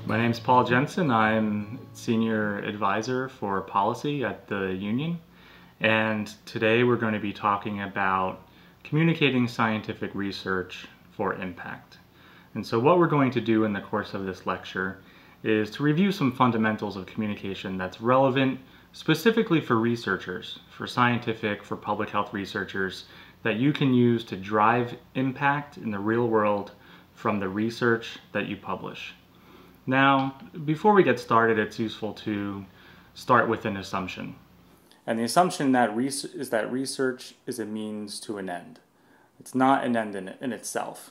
My name is Paul Jensen. I'm Senior Advisor for Policy at the Union, and today we're going to be talking about communicating scientific research for impact. And so what we're going to do in the course of this lecture is to review some fundamentals of communication that's relevant specifically for researchers, for scientific, for public health researchers, that you can use to drive impact in the real world from the research that you publish. Now, before we get started, it's useful to start with an assumption. And the assumption is that research is a means to an end. It's not an end in itself.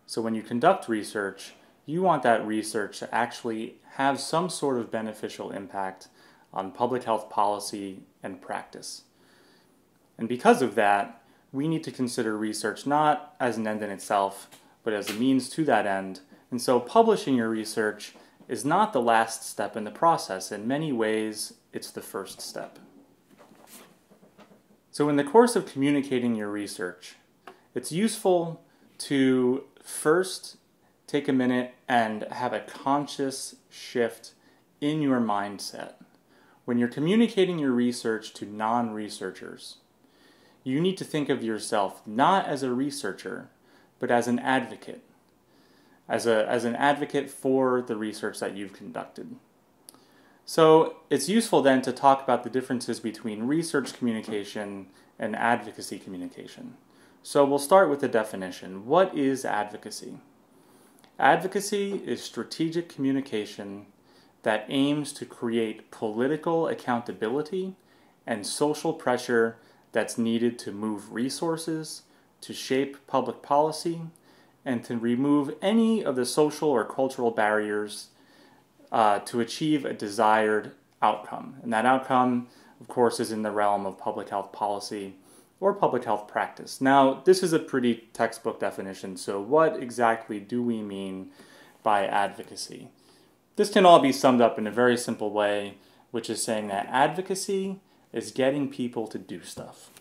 So when you conduct research, you want that research to actually have some sort of beneficial impact on public health policy and practice. And because of that, we need to consider research not as an end in itself, but as a means to that end. And so publishing your research is not the last step in the process. In many ways, it's the first step. So in the course of communicating your research, it's useful to first take a minute and have a conscious shift in your mindset. When you're communicating your research to non-researchers, you need to think of yourself not as a researcher, but as an advocate. As an advocate for the research that you've conducted. So it's useful then to talk about the differences between research communication and advocacy communication. So we'll start with the definition. What is advocacy? Advocacy is strategic communication that aims to create political accountability and social pressure that's needed to move resources, to shape public policy, and to remove any of the social or cultural barriers to achieve a desired outcome. And that outcome, of course, is in the realm of public health policy or public health practice. Now, this is a pretty textbook definition, so what exactly do we mean by advocacy? This can all be summed up in a very simple way, which is saying that advocacy is getting people to do stuff.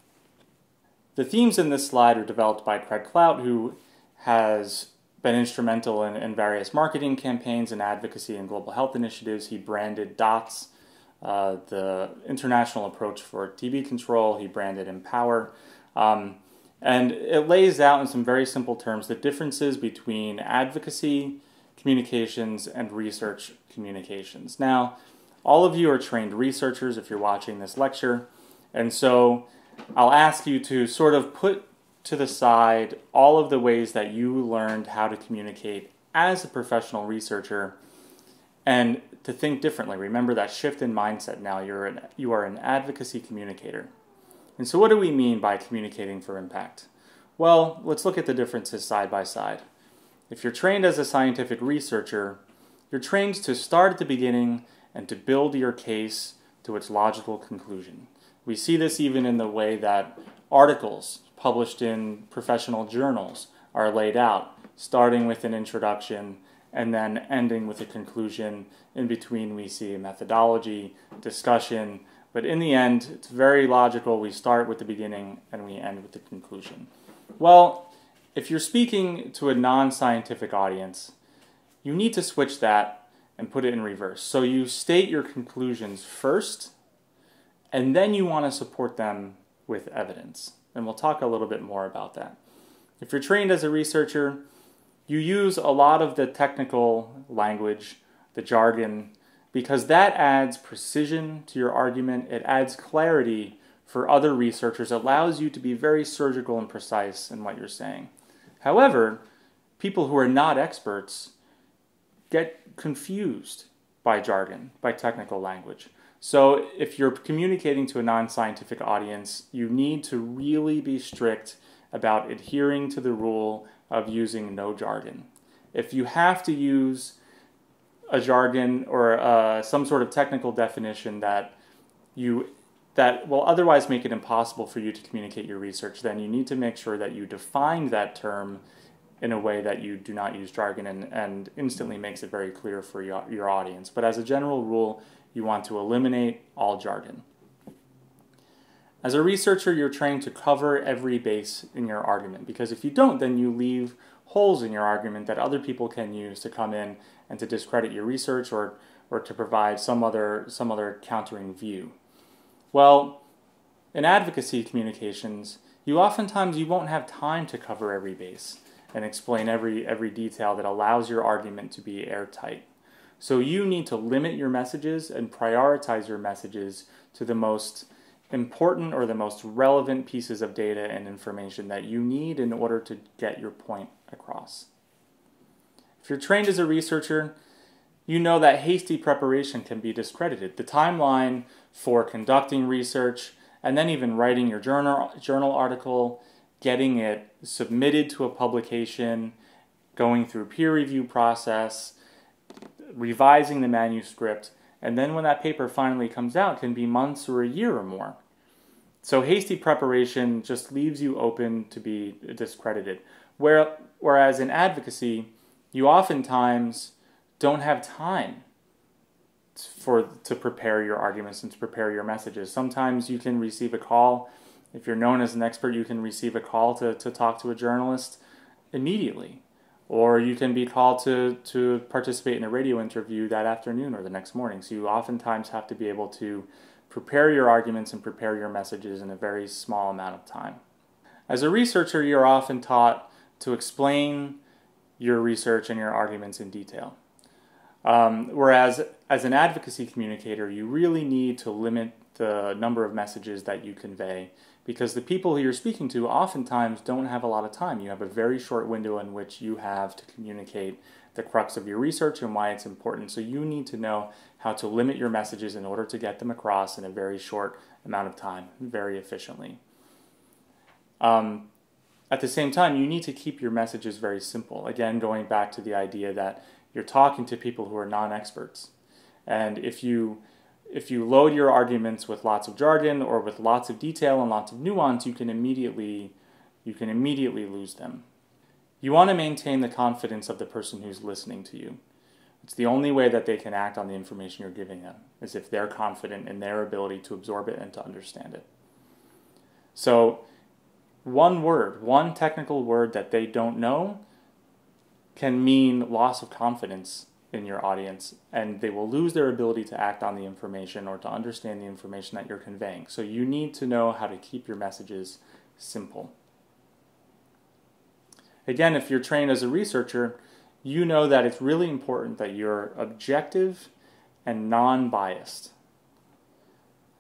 The themes in this slide are developed by Craig Clout, who has been instrumental in various marketing campaigns and advocacy and global health initiatives. He branded DOTS, the international approach for TB control. He branded Empower. And it lays out in some very simple terms the differences between advocacy communications and research communications. Now, all of you are trained researchers if you're watching this lecture, and so I'll ask you to sort of put to the side all of the ways that you learned how to communicate as a professional researcher and to think differently. Remember that shift in mindset now. You are an advocacy communicator. And so what do we mean by communicating for impact? Well, let's look at the differences side by side. If you're trained as a scientific researcher, you're trained to start at the beginning and to build your case to its logical conclusion. We see this even in the way that articles published in professional journals are laid out, starting with an introduction and then ending with a conclusion. In between we see a methodology, discussion, but in the end it's very logical. We start with the beginning and we end with the conclusion. Well, if you're speaking to a non-scientific audience, you need to switch that and put it in reverse. So you state your conclusions first, and then you want to support them with evidence. And we'll talk a little bit more about that. If you're trained as a researcher, you use a lot of the technical language, the jargon, because that adds precision to your argument. It adds clarity for other researchers, allows you to be very surgical and precise in what you're saying. However, people who are not experts get confused by jargon, by technical language. So if you're communicating to a non-scientific audience, you need to really be strict about adhering to the rule of using no jargon. If you have to use a jargon or some sort of technical definition that will otherwise make it impossible for you to communicate your research, then you need to make sure that you define that term in a way that you do not use jargon and instantly makes it very clear for your audience. But as a general rule, you want to eliminate all jargon. As a researcher, you're trained to cover every base in your argument, because if you don't, then you leave holes in your argument that other people can use to come in and to discredit your research or to provide some other countering view. Well, in advocacy communications, you won't have time to cover every base and explain every detail that allows your argument to be airtight. So you need to limit your messages and prioritize your messages to the most important or the most relevant pieces of data and information that you need in order to get your point across. If you're trained as a researcher, you know that hasty preparation can be discredited. The timeline for conducting research and then even writing your journal article, getting it submitted to a publication, going through peer review process, revising the manuscript, and then when that paper finally comes out can be months or a year or more. So hasty preparation just leaves you open to be discredited. Whereas in advocacy, you oftentimes don't have time to prepare your arguments and to prepare your messages. Sometimes you can receive a call. If you're known as an expert, you can receive a call to talk to a journalist immediately. Or you can be called to participate in a radio interview that afternoon or the next morning. So you oftentimes have to be able to prepare your arguments and prepare your messages in a very small amount of time. As a researcher, you're often taught to explain your research and your arguments in detail. Whereas as an advocacy communicator, you really need to limit the number of messages that you convey, because the people who you're speaking to oftentimes don't have a lot of time. You have a very short window in which you have to communicate the crux of your research and why it's important. So you need to know how to limit your messages in order to get them across in a very short amount of time, very efficiently. At the same time, you need to keep your messages very simple. Again, going back to the idea that you're talking to people who are non-experts. And if you load your arguments with lots of jargon or with lots of detail and lots of nuance, you can immediately lose them. You want to maintain the confidence of the person who's listening to you. It's the only way that they can act on the information you're giving them, is if they're confident in their ability to absorb it and to understand it. So one technical word that they don't know can mean loss of confidence in your audience, and they will lose their ability to act on the information or to understand the information that you're conveying. So you need to know how to keep your messages simple. Again, if you're trained as a researcher, you know that it's really important that you're objective and non-biased.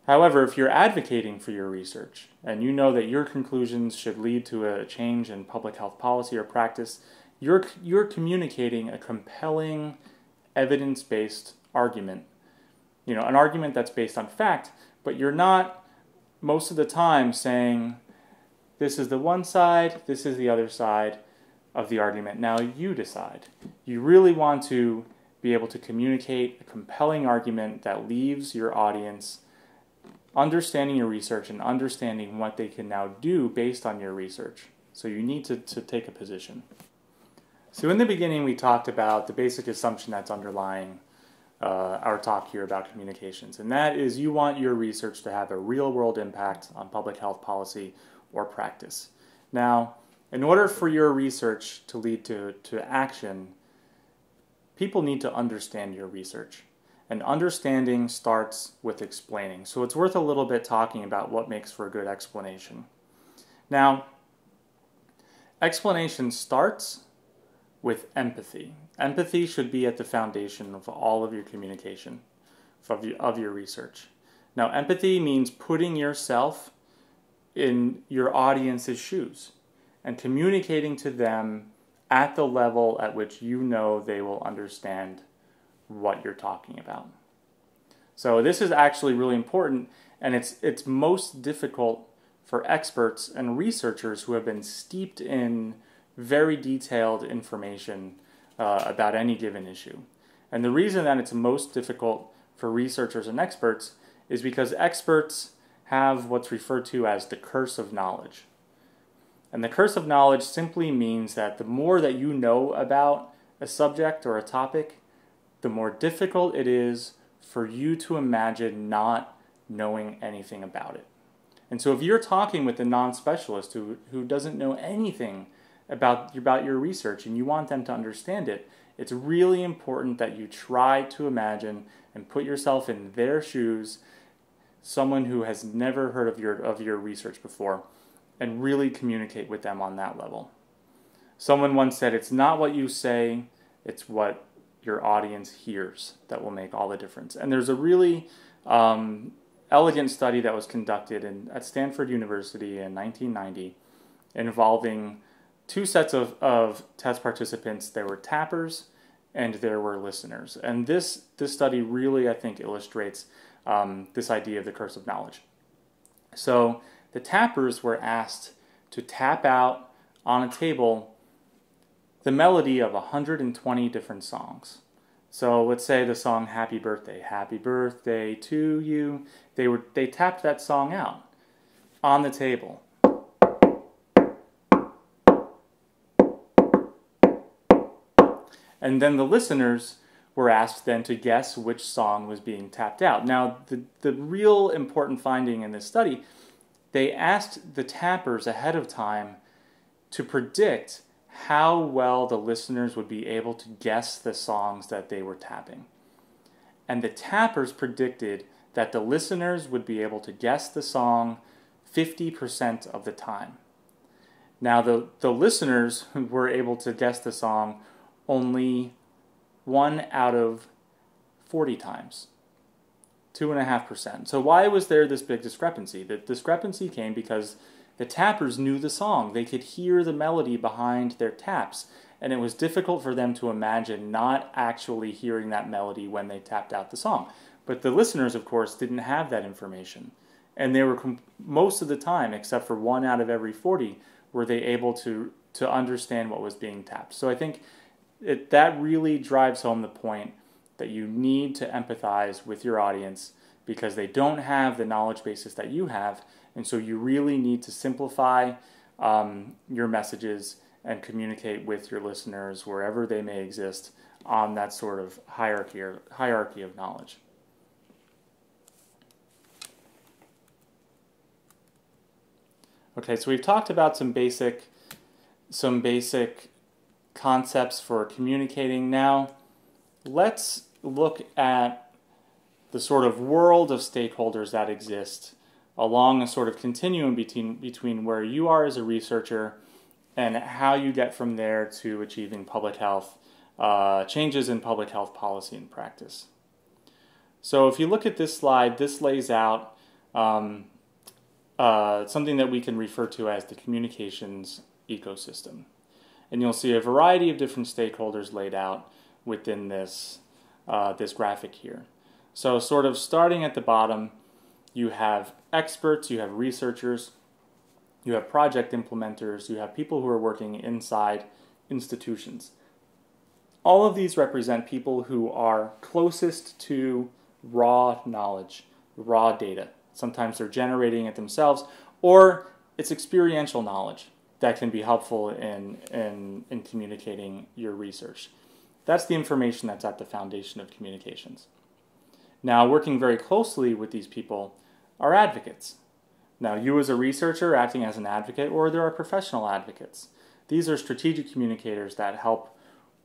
However, if you're advocating for your research and you know that your conclusions should lead to a change in public health policy or practice, you're communicating a compelling, evidence-based argument. You know, an argument that's based on fact, but you're not most of the time saying, this is the one side, this is the other side of the argument. Now you decide. You really want to be able to communicate a compelling argument that leaves your audience understanding your research and understanding what they can now do based on your research. So you need to take a position. So in the beginning, we talked about the basic assumption that's underlying our talk here about communications, and that is you want your research to have a real-world impact on public health policy or practice. Now, in order for your research to lead to action, people need to understand your research. And understanding starts with explaining. So it's worth a little bit talking about what makes for a good explanation. Now, explanation starts with empathy. Empathy should be at the foundation of all of your communication, of your research. Now, empathy means putting yourself in your audience's shoes and communicating to them at the level at which you know they will understand what you're talking about. So this is actually really important, and it's most difficult for experts and researchers who have been steeped in very detailed information about any given issue. And the reason that it's most difficult for researchers and experts is because experts have what's referred to as the curse of knowledge. And the curse of knowledge simply means that the more that you know about a subject or a topic, the more difficult it is for you to imagine not knowing anything about it. And so if you're talking with a non-specialist who doesn't know anything about your research and you want them to understand it, it's really important that you try to imagine and put yourself in their shoes, someone who has never heard of your research before, and really communicate with them on that level. Someone once said, it's not what you say, it's what your audience hears that will make all the difference. And there's a really elegant study that was conducted at Stanford University in 1990 involving two sets of test participants. There were tappers and there were listeners. And this study really, I think, illustrates this idea of the curse of knowledge. So the tappers were asked to tap out on a table the melody of 120 different songs. So let's say the song Happy Birthday to You. They tapped that song out on the table. And then the listeners were asked then to guess which song was being tapped out. Now, the real important finding in this study, they asked the tappers ahead of time to predict how well the listeners would be able to guess the songs that they were tapping. And the tappers predicted that the listeners would be able to guess the song 50% of the time. Now, the listeners who were able to guess the song only 1 out of 40 times, 2.5%. So why was there this big discrepancy? The discrepancy came because the tappers knew the song. They could hear the melody behind their taps, and it was difficult for them to imagine not actually hearing that melody when they tapped out the song. But the listeners, of course, didn't have that information. And they were, most of the time, except for 1 out of every 40, were they able to understand what was being tapped. So I think that really drives home the point that you need to empathize with your audience because they don't have the knowledge basis that you have, and so you really need to simplify your messages and communicate with your listeners wherever they may exist on that sort of hierarchy of knowledge. Okay, so we've talked about some basic concepts for communicating. Now, let's look at the sort of world of stakeholders that exist along a sort of continuum between where you are as a researcher and how you get from there to achieving public health, changes in public health policy and practice. So if you look at this slide, this lays out something that we can refer to as the communications ecosystem. And you'll see a variety of different stakeholders laid out within this graphic here. So sort of starting at the bottom, you have experts, you have researchers, you have project implementers, you have people who are working inside institutions. All of these represent people who are closest to raw knowledge, raw data. Sometimes they're generating it themselves, or it's experiential knowledge that can be helpful in communicating your research. That's the information that's at the foundation of communications. Now, working very closely with these people are advocates. Now, you as a researcher acting as an advocate, or there are professional advocates. These are strategic communicators that help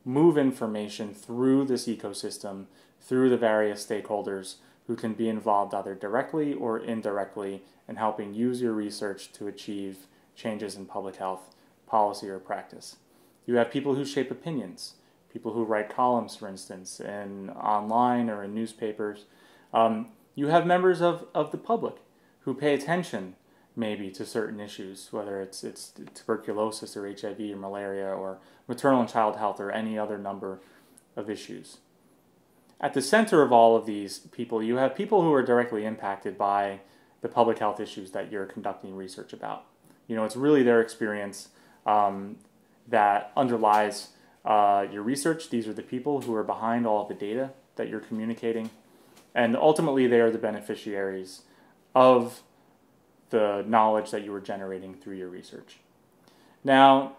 move information through this ecosystem, through the various stakeholders who can be involved either directly or indirectly in helping use your research to achieve changes in public health policy or practice. You have people who shape opinions, people who write columns, for instance, in online or in newspapers. You have members of the public who pay attention maybe to certain issues, whether it's tuberculosis or HIV or malaria or maternal and child health or any other number of issues. At the center of all of these people, you have people who are directly impacted by the public health issues that you're conducting research about. You know, it's really their experience that underlies your research. These are the people who are behind all of the data that you're communicating. And ultimately, they are the beneficiaries of the knowledge that you were generating through your research. Now,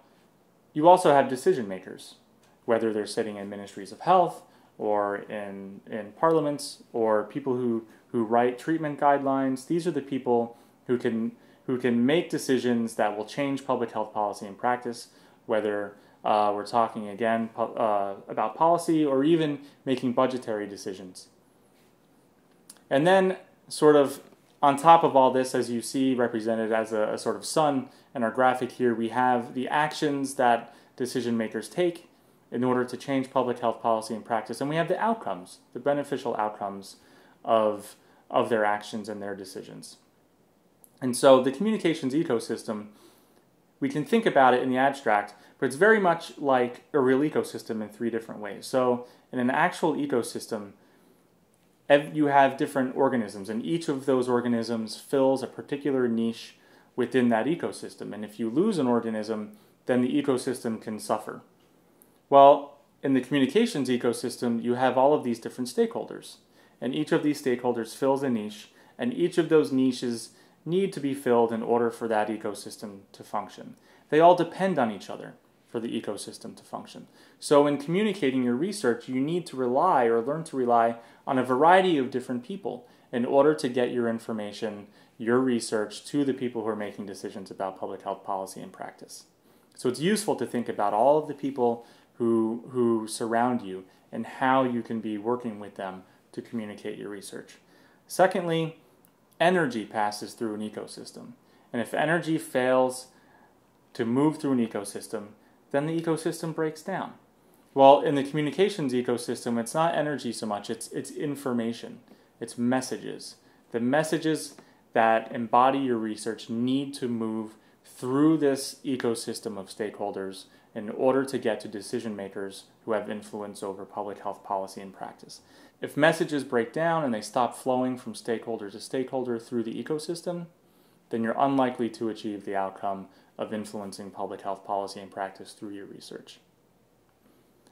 you also have decision makers, whether they're sitting in ministries of health or in parliaments or people who write treatment guidelines. These are the people who can make decisions that will change public health policy and practice, whether we're talking again about policy or even making budgetary decisions. And then sort of on top of all this, as you see represented as a sort of sun in our graphic here, we have the actions that decision makers take in order to change public health policy and practice. And we have the outcomes, the beneficial outcomes of their actions and their decisions. And so the communications ecosystem, we can think about it in the abstract, but it's very much like a real ecosystem in 3 different ways. So in an actual ecosystem, you have different organisms, and each of those organisms fills a particular niche within that ecosystem. And if you lose an organism, then the ecosystem can suffer. Well, in the communications ecosystem, you have all of these different stakeholders, and each of these stakeholders fills a niche, and each of those niches need to be filled in order for that ecosystem to function. They all depend on each other for the ecosystem to function. So in communicating your research, you need to rely or learn to rely on a variety of different people in order to get your information, your research, to the people who are making decisions about public health policy and practice. So it's useful to think about all of the people who surround you and how you can be working with them to communicate your research. Secondly, energy passes through an ecosystem. And if energy fails to move through an ecosystem, then the ecosystem breaks down. Well, in the communications ecosystem, it's not energy so much, it's information, it's messages. The messages that embody your research need to move through this ecosystem of stakeholders in order to get to decision makers who have influence over public health policy and practice. If messages break down and they stop flowing from stakeholder to stakeholder through the ecosystem, then you're unlikely to achieve the outcome of influencing public health policy and practice through your research.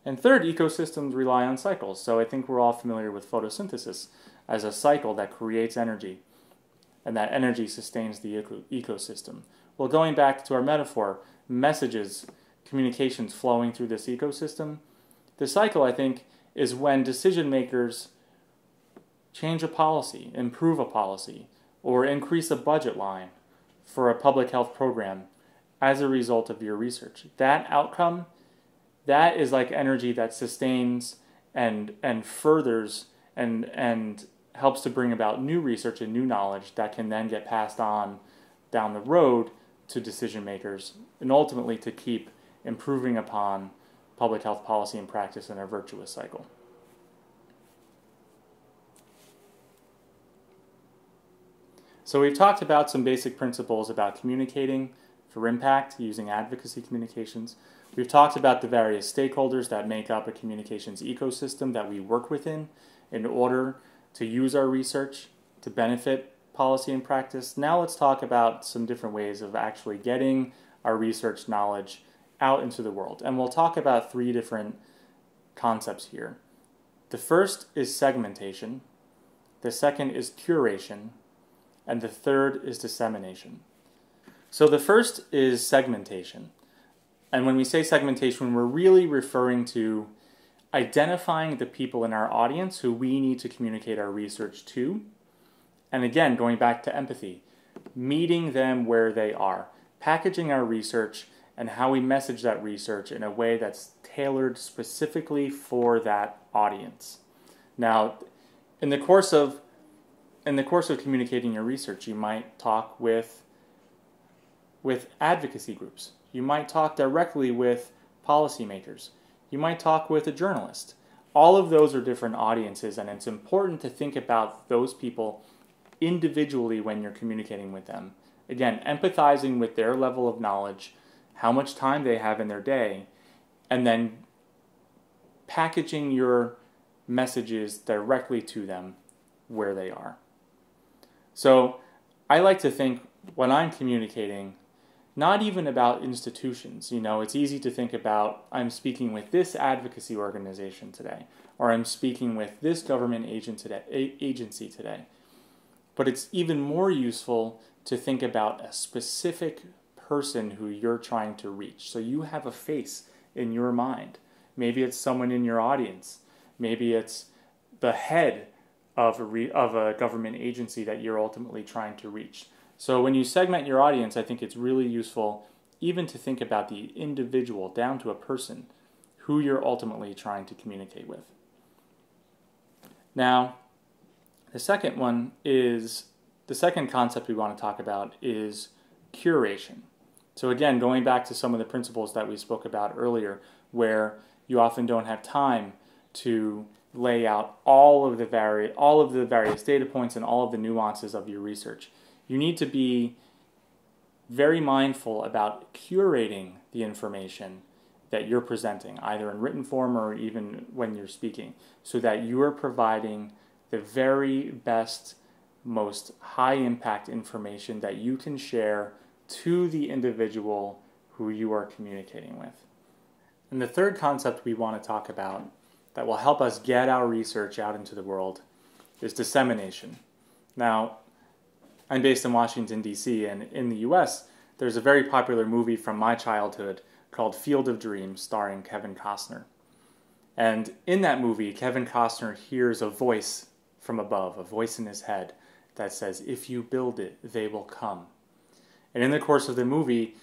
And third, ecosystems rely on cycles. So I think we're all familiar with photosynthesis as a cycle that creates energy, and that energy sustains the ecosystem. Well, going back to our metaphor, messages, communications flowing through this ecosystem, the cycle, I think, is when decision makers change a policy, improve a policy, or increase a budget line for a public health program as a result of your research. That outcome, that is like energy that sustains and furthers and helps to bring about new research and new knowledge that can then get passed on down the road to decision makers and ultimately to keep improving upon public health policy and practice in a virtuous cycle. So we've talked about some basic principles about communicating for impact using advocacy communications. We've talked about the various stakeholders that make up a communications ecosystem that we work within in order to use our research to benefit policy and practice. Now let's talk about some different ways of actually getting our research knowledge out into the world. And we'll talk about 3 different concepts here. The first is segmentation, the second is curation, and the third is dissemination. So the first is segmentation. And when we say segmentation, we're really referring to identifying the people in our audience who we need to communicate our research to. And again, going back to empathy, meeting them where they are, packaging our research and how we message that research in a way that's tailored specifically for that audience. Now, in the course of communicating your research, you might talk with advocacy groups. You might talk directly with policymakers. You might talk with a journalist. All of those are different audiences, and it's important to think about those people individually when you're communicating with them. Again, empathizing with their level of knowledge, how much time they have in their day, and then packaging your messages directly to them where they are. So I like to think when I'm communicating, not even about institutions. You know, it's easy to think about, I'm speaking with this advocacy organization today, or I'm speaking with this government agency today. But it's even more useful to think about a specific person who you're trying to reach. So you have a face in your mind. Maybe it's someone in your audience. Maybe it's the head of a government agency that you're ultimately trying to reach. So when you segment your audience, I think it's really useful even to think about the individual down to a person who you're ultimately trying to communicate with. Now, the second concept we want to talk about is curation. So again, going back to some of the principles that we spoke about earlier, where you often don't have time to lay out all of the various data points and all of the nuances of your research. You need to be very mindful about curating the information that you're presenting, either in written form or even when you're speaking, so that you are providing the very best, most high-impact information that you can share to the individual who you are communicating with. And the third concept we want to talk about that will help us get our research out into the world is dissemination. Now, I'm based in Washington, D.C., and in the U.S., there's a very popular movie from my childhood called Field of Dreams, starring Kevin Costner. And in that movie, Kevin Costner hears a voice from above, a voice in his head that says, "If you build it, they will come." And in the course of the movie,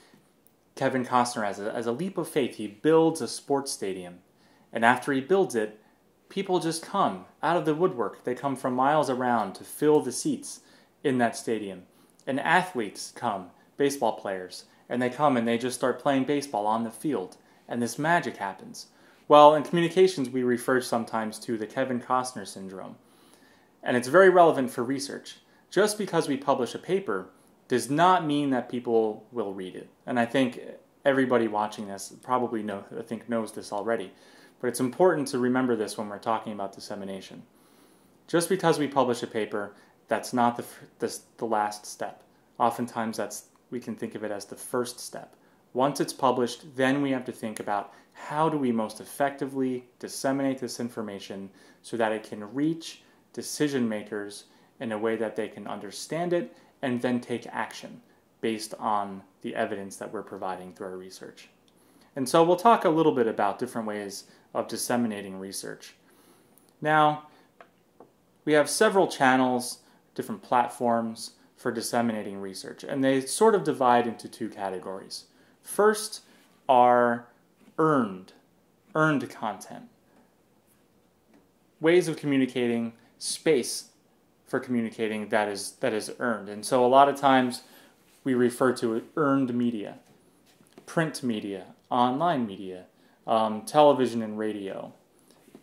Kevin Costner, as a leap of faith, he builds a sports stadium. And after he builds it, people just come out of the woodwork. They come from miles around to fill the seats in that stadium. And athletes come, baseball players, and they come and they just start playing baseball on the field. And this magic happens. Well, in communications, we refer sometimes to the Kevin Costner syndrome. And it's very relevant for research. Just because we publish a paper does not mean that people will read it. And I think everybody watching this probably knows this already. But it's important to remember this when we're talking about dissemination. Just because we publish a paper, that's not the last step. Oftentimes we can think of it as the first step. Once it's published, then we have to think about how do we most effectively disseminate this information so that it can reach decision makers in a way that they can understand it and then take action based on the evidence that we're providing through our research. And so we'll talk a little bit about different ways of disseminating research. Now, we have several channels, different platforms for disseminating research, and they sort of divide into two categories. First are earned content. Ways of communicating, space for communicating that is earned. And so a lot of times we refer to earned media, print media, online media, television and radio,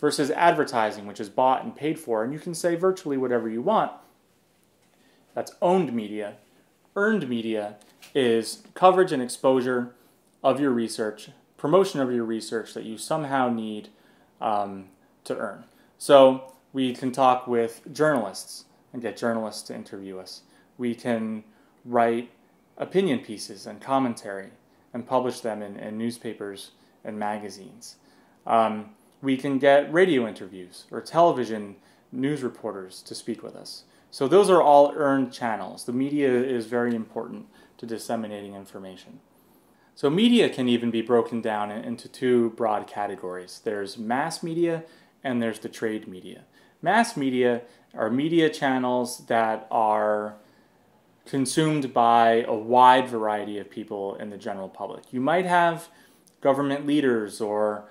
versus advertising, which is bought and paid for, and you can say virtually whatever you want. That's owned media. Earned media is coverage and exposure of your research, promotion of your research that you somehow need to earn. So we can talk with journalists and get journalists to interview us. We can write opinion pieces and commentary and publish them in newspapers and magazines. We can get radio interviews or television news reporters to speak with us. So those are all earned channels. The media is very important to disseminating information. So media can even be broken down into two broad categories. There's mass media and there's the trade media. Mass media are media channels that are consumed by a wide variety of people in the general public. You might have government leaders or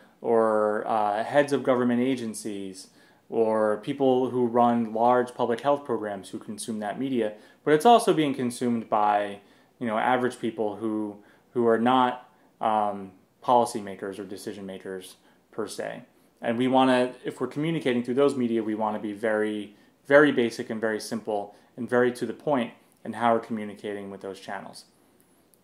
heads of government agencies or people who run large public health programs who consume that media, but it's also being consumed by average people who are not policymakers or decision makers per se. And we want to, if we're communicating through those media, we want to be very, very basic and very simple and very to the point in how we're communicating with those channels.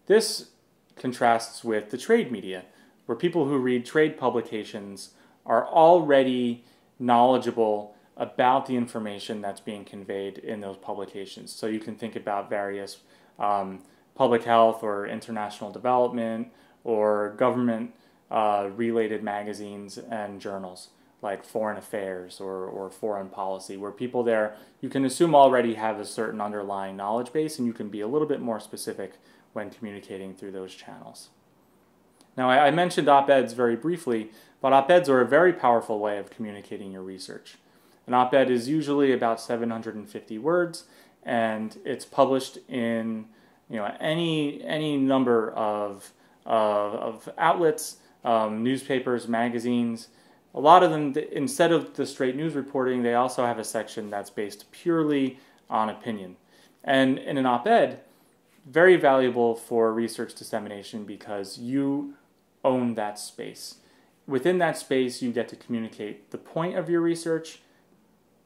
This contrasts with the trade media, where people who read trade publications are already knowledgeable about the information that's being conveyed in those publications. So you can think about various public health or international development or government related magazines and journals like Foreign Affairs or Foreign Policy, where people there you can assume already have a certain underlying knowledge base, and you can be a little bit more specific when communicating through those channels. Now, I mentioned op-eds very briefly, but op-eds are a very powerful way of communicating your research. An op-ed is usually about 750 words, and it's published in any number of of outlets, newspapers, magazines. A lot of them, instead of the straight news reporting, they also have a section that's based purely on opinion. And in an op-ed, very valuable for research dissemination because you own that space. Within that space, you get to communicate the point of your research,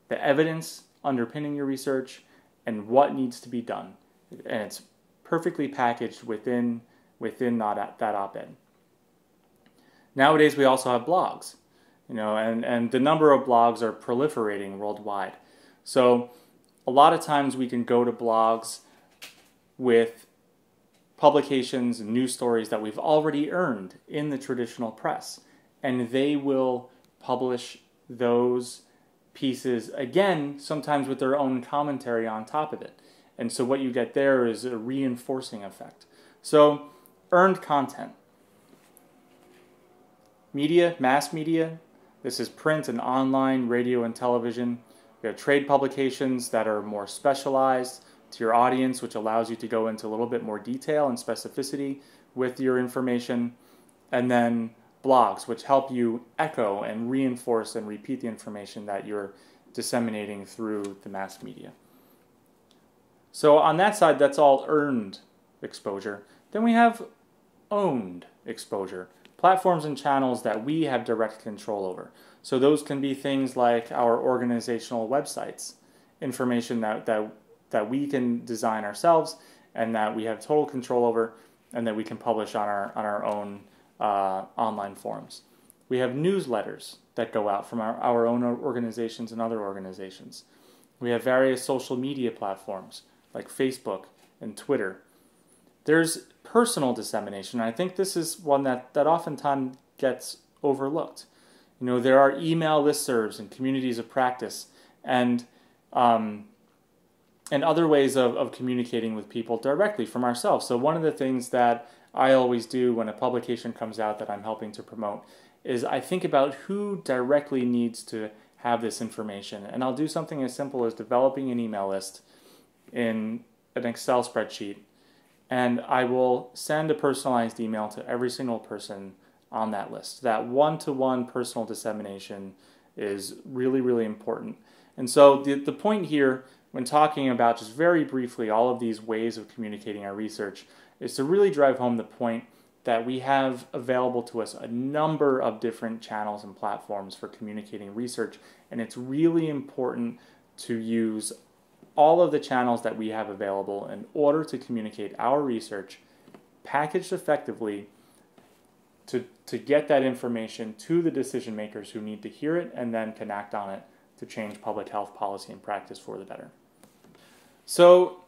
the evidence underpinning your research, and what needs to be done. And it's perfectly packaged within that op-ed. Nowadays, we also have blogs, and the number of blogs are proliferating worldwide. So a lot of times we can go to blogs with publications and news stories that we've already earned in the traditional press, and they will publish those pieces again, sometimes with their own commentary on top of it. And so what you get there is a reinforcing effect. So earned content. Media, mass media, this is print and online, radio and television. We have trade publications that are more specialized to your audience, which allows you to go into a little bit more detail and specificity with your information. And then blogs, which help you echo and reinforce and repeat the information that you're disseminating through the mass media. So on that side, that's all earned exposure. Then we have owned exposure. Platforms and channels that we have direct control over. So those can be things like our organizational websites, information that we can design ourselves and that we have total control over and that we can publish on our own online forums. We have newsletters that go out from our own organizations and other organizations. We have various social media platforms like Facebook and Twitter. There's personal dissemination. I think this is one that oftentimes gets overlooked. There are email listservs and communities of practice and other ways of communicating with people directly from ourselves. So one of the things that I always do when a publication comes out that I'm helping to promote is I think about who directly needs to have this information. And I'll do something as simple as developing an email list in an Excel spreadsheet. And I will send a personalized email to every single person on that list. That one-to-one personal dissemination is really, really important. And so the point here, when talking about just very briefly all of these ways of communicating our research, is to really drive home the point that we have available to us a number of different channels and platforms for communicating research, and it's really important to use all of the channels that we have available in order to communicate our research packaged effectively to get that information to the decision makers who need to hear it and then can act on it to change public health policy and practice for the better. So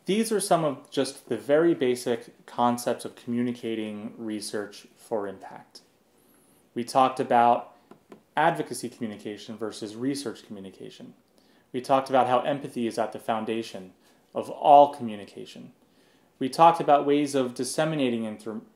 these are some of just the very basic concepts of communicating research for impact. We talked about advocacy communication versus research communication. We talked about how empathy is at the foundation of all communication. We talked about ways of disseminating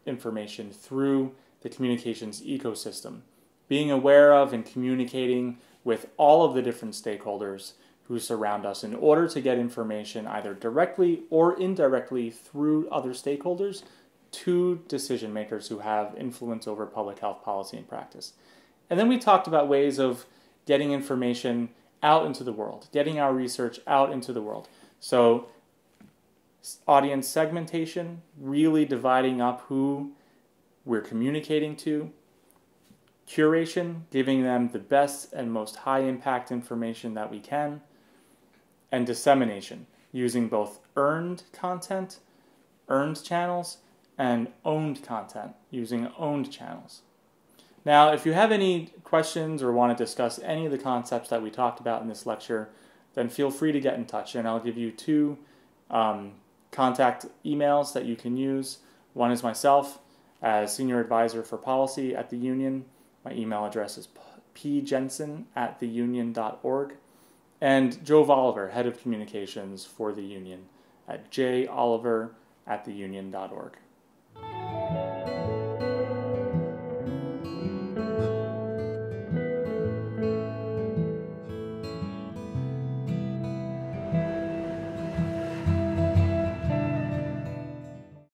information through the communications ecosystem, being aware of and communicating with all of the different stakeholders who surround us in order to get information either directly or indirectly through other stakeholders to decision makers who have influence over public health policy and practice. And then we talked about ways of getting information out into the world, getting our research out into the world. So audience segmentation, really dividing up who we're communicating to. Curation, giving them the best and most high impact information that we can. And dissemination, using both earned content, earned channels, and owned content, using owned channels. Now, if you have any questions or want to discuss any of the concepts that we talked about in this lecture, then feel free to get in touch, and I'll give you two contact emails that you can use. One is myself as Senior Advisor for Policy at the Union. My email address is pjensen@theunion.org. And Jove Oliver, Head of Communications for the Union, at joliver@theunion.org.